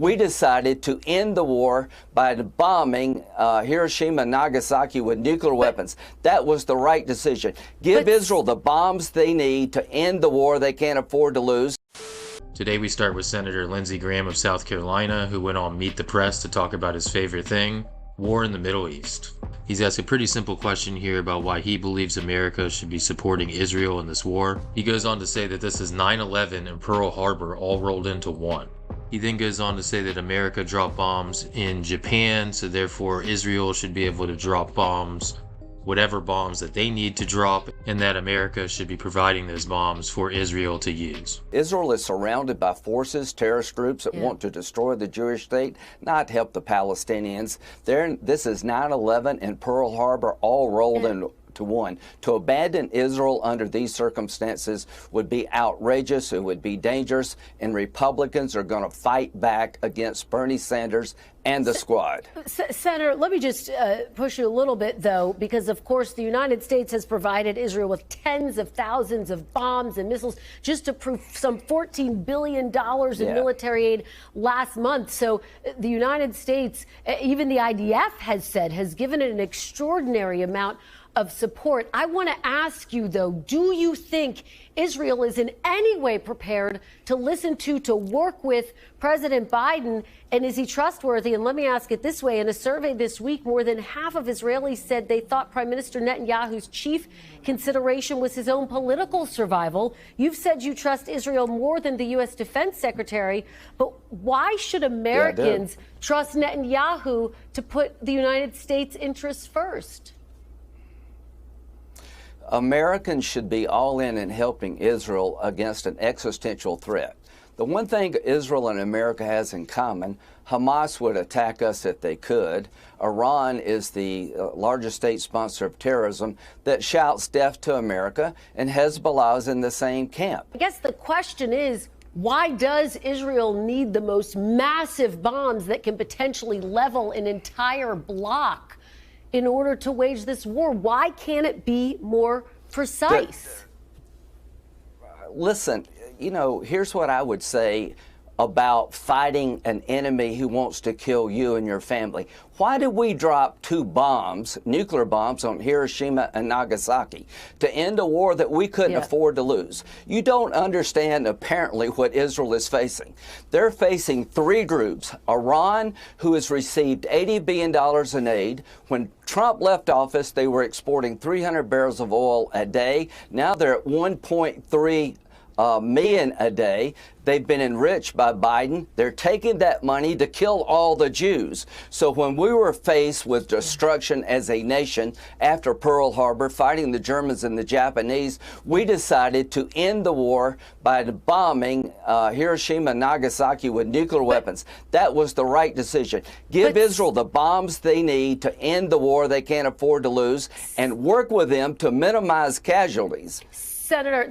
we decided to end the war by bombing Hiroshima and Nagasaki with nuclear weapons. That was the right decision. Give Israel the bombs they need to end the war they can't afford to lose. Today we start with Senator Lindsey Graham of South Carolina, who went on Meet the Press to talk about his favorite thing, war in the Middle East. He's asked a pretty simple question here about why he believes America should be supporting Israel in this war. He goes on to say that this is 9/11 and Pearl Harbor all rolled into one. He then goes on to say that America dropped bombs in Japan, so therefore Israel should be able to drop bombs, whatever bombs that they need to drop, and that America should be providing those bombs for Israel to use. Israel is surrounded by forces, terrorist groups that want to destroy the Jewish state, not help the Palestinians. This is 9/11 and Pearl Harbor all rolled into one. To abandon Israel under these circumstances would be outrageous, it would be dangerous, and Republicans are going to fight back against Bernie Sanders and the squad. Senator, let me just push you a little bit, though, because, of course, the United States has provided Israel with tens of thousands of bombs and missiles, just to prove some $14 billion in military aid last month. So the United States, even the IDF has said, has given it an extraordinary amount of support. I want to ask you, though, do you think Israel is in any way prepared to listen to work with President Biden, and is he trustworthy? And let me ask it this way. In a survey this week, more than half of Israelis said they thought Prime Minister Netanyahu's chief consideration was his own political survival. You've said you trust Israel more than the U.S. Defense Secretary, but why should Americans trust Netanyahu to put the United States' interests first? Americans should be all in helping Israel against an existential threat. The one thing Israel and America has in common, Hamas would attack us if they could. Iran is the largest state sponsor of terrorism that shouts death to America, and Hezbollah is in the same camp. I guess the question is, why does Israel need the most massive bombs that can potentially level an entire bloc in order to wage this war? Why can't it be more precise? Listen, you know, here's what I would say about fighting an enemy who wants to kill you and your family. Why did we drop 2 bombs, nuclear bombs, on Hiroshima and Nagasaki? To end a war that we couldn't afford to lose. You don't understand, apparently, what Israel is facing. They're facing 3 groups. Iran, who has received $80 billion in aid. When Trump left office, they were exporting 300 barrels of oil a day. Now they're at 1.3 million a day. They've been enriched by Biden. They're taking that money to kill all the Jews. So when we were faced with destruction as a nation after Pearl Harbor, fighting the Germans and the Japanese, we decided to end the war by bombing Hiroshima and Nagasaki with nuclear weapons. That was the right decision. Give Israel the bombs they need to end the war they can't afford to lose, and work with them to minimize casualties. Senator,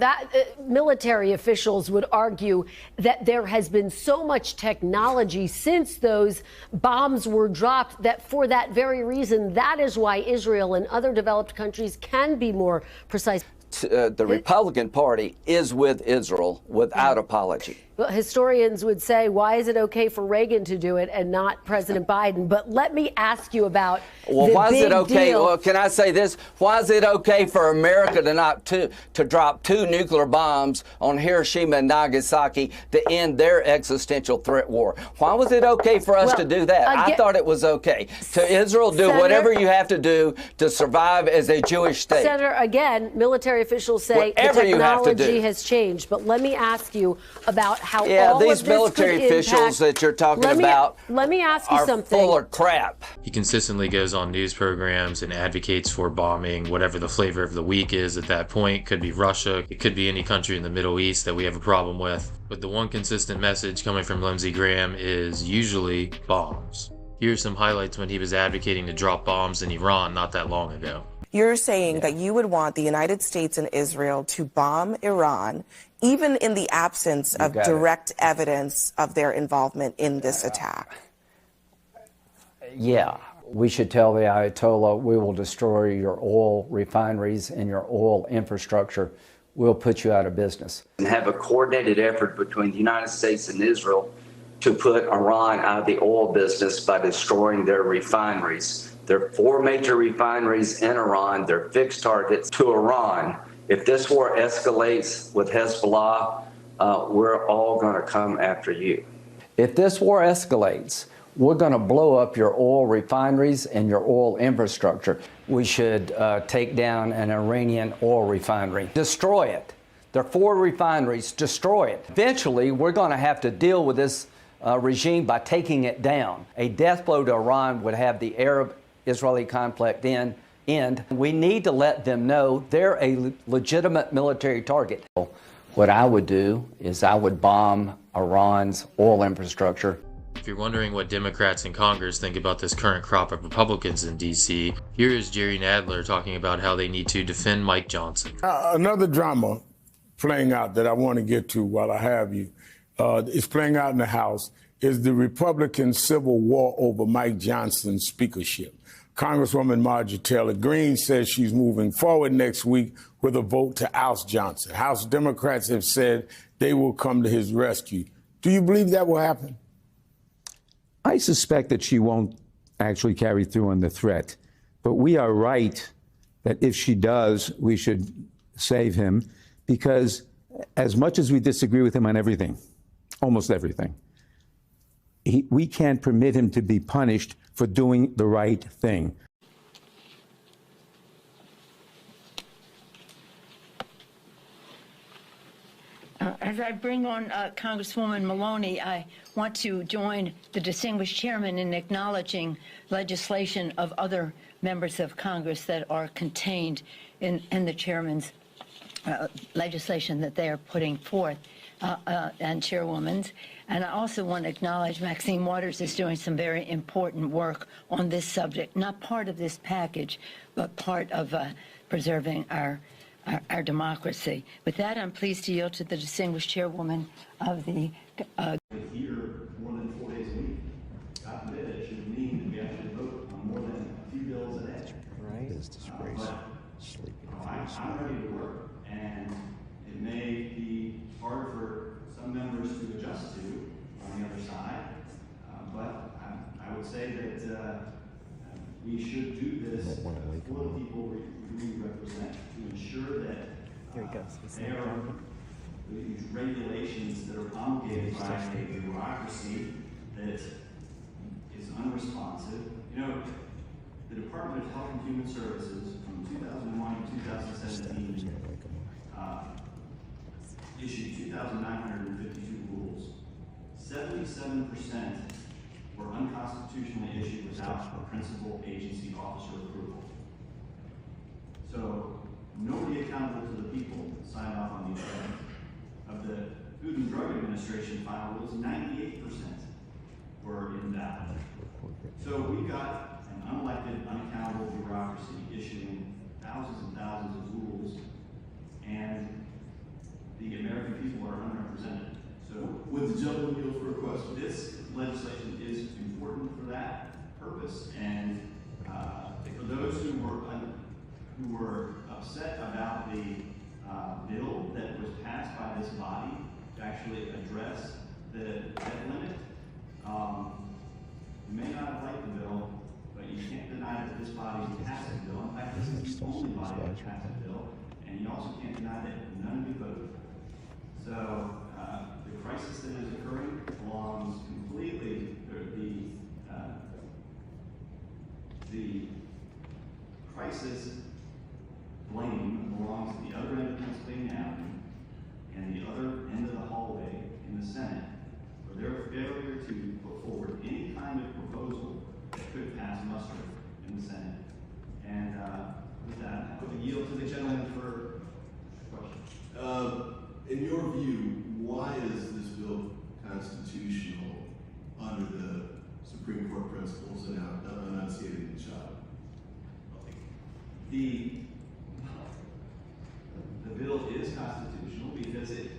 military officials would argue that there has been so much technology since those bombs were dropped that for that very reason, that is why Israel and other developed countries can be more precise. The Republican Party is with Israel without apology. Well, historians would say, why is it okay for Reagan to do it and not President Biden? But let me ask you about why is it okay? Well, can I say this? Why is it okay for America to drop 2 nuclear bombs on Hiroshima and Nagasaki to end their existential threat war? Why was it okay for us to do that? I thought it was okay. To Israel, do whatever you have to do to survive as a Jewish state. Senator, again, military officials say the technology has changed. But let me ask you about how all these of this military officials that you're talking about let me ask you something. Full of crap. He consistently goes on news programs and advocates for bombing whatever the flavor of the week is at that point. Could be Russia, it could be any country in the Middle East that we have a problem with. But the one consistent message coming from Lindsey Graham is usually bombs. Here's some highlights when he was advocating to drop bombs in Iran not that long ago. You're saying that you would want the United States and Israel to bomb Iran, even in the absence of direct evidence of their involvement in this attack. Yeah, we should tell the Ayatollah, we will destroy your oil refineries and your oil infrastructure. We'll put you out of business. And have a coordinated effort between the United States and Israel to put Iran out of the oil business by destroying their refineries. There are 4 major refineries in Iran. They're fixed targets to Iran. If this war escalates with Hezbollah, we're all going to come after you. If this war escalates, we're going to blow up your oil refineries and your oil infrastructure. We should take down an Iranian oil refinery. Destroy it. There are 4 refineries. Destroy it. Eventually, we're going to have to deal with this regime by taking it down. A death blow to Iran would have the Arab-Israeli conflict end. We need to let them know they're a legitimate military target. What I would do is I would bomb Iran's oil infrastructure. If you're wondering what Democrats in Congress think about this current crop of Republicans in D.C., here is Jerry Nadler talking about how they need to defend Mike Johnson. Another drama playing out that I want to get to while I have you is playing out in the House is the Republican civil war over Mike Johnson's speakership. Congresswoman Marjorie Taylor Greene says she's moving forward next week with a vote to oust Johnson. House Democrats have said they will come to his rescue. Do you believe that will happen? I suspect that she won't actually carry through on the threat. But we are right that if she does, we should save him, because as much as we disagree with him on everything, almost everything, we can't permit him to be punished for doing the right thing. As I bring on Congresswoman Maloney, I want to join the distinguished chairman in acknowledging legislation of other members of Congress that are contained in the chairman's legislation that they are putting forth, and chairwoman's. And I also want to acknowledge Maxine Waters is doing some very important work on this subject, not part of this package, but part of preserving our democracy. With that, I'm pleased to yield to the distinguished chairwoman of the... Here more than 4 days a week. God forbid it should mean that we actually vote on more than a few bills a day. Right. It's disgraceful. I'm ready to work, and it may be hard for some members to adjust to on the other side, but I would say that we should do this for the people we represent, to ensure that these regulations that are promulgated by a bureaucracy that is unresponsive. You know, the Department of Health and Human Services from 2001 to 2017 issued 2,952 rules. 77% were unconstitutionally issued without a principal agency officer approval. So nobody accountable to the people signed off on these things. Of the Food and Drug Administration final rules, 98% were invalid. So we got an unelected, unaccountable bureaucracy issuing thousands and thousands of rules, and the American people are unrepresented. So would the gentleman yield for a question? This legislation is important for that purpose, and for those who were upset about the bill that was passed by this body to actually address the debt limit, you may not have liked the bill, but you can't deny that this body passed the bill. In fact, this is the only body that passed the bill, and you also can't deny that none of you voted. So the crisis that is occurring belongs completely, the crisis blame belongs to the other end of Pennsylvania Avenue and the other end of the hallway in the Senate for their failure to put forward any kind of proposal that could pass muster in the Senate. And with that, I would yield to the gentleman for a question. In your view, why is this bill constitutional under the Supreme Court principles and enunciated in China? The bill is constitutional because it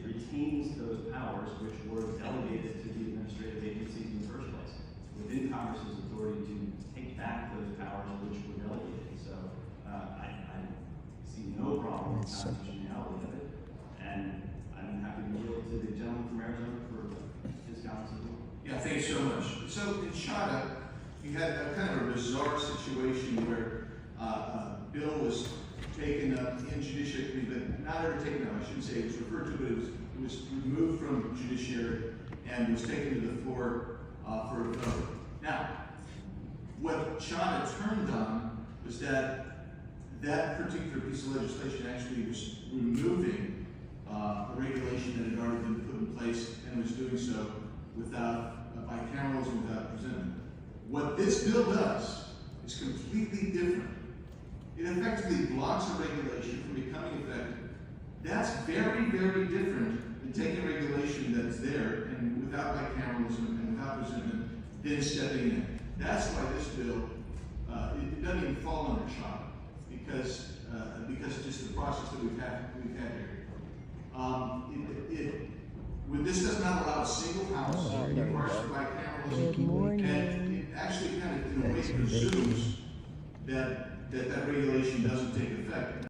retains those powers which were delegated to the administrative agencies in the first place. Within Congress's authority to take back those powers which were delegated. So I see no problem with the constitutionality of it. And I'm happy to yield to the gentleman from Arizona for Yeah, thanks so much. So in China, you had a kind of a bizarre situation where a bill was taken up in judiciary, but not ever taken up. I shouldn't say it was referred to, but it was removed from judiciary and was taken to the floor for a vote. Now, what China turned on was that particular piece of legislation actually was removing a regulation that had already been put in place and was doing so without bicameralism, without presentment. What this bill does is completely different. It effectively blocks a regulation from becoming effective. That's very, very different than taking a regulation that's there and without bicameralism and without presentment, then stepping in. That's why this bill, it doesn't even fall under CHOP because just the process that we've had here. This does not allow a single house to be partial bicameralism, and it actually kind of in a way presumes that regulation doesn't take effect.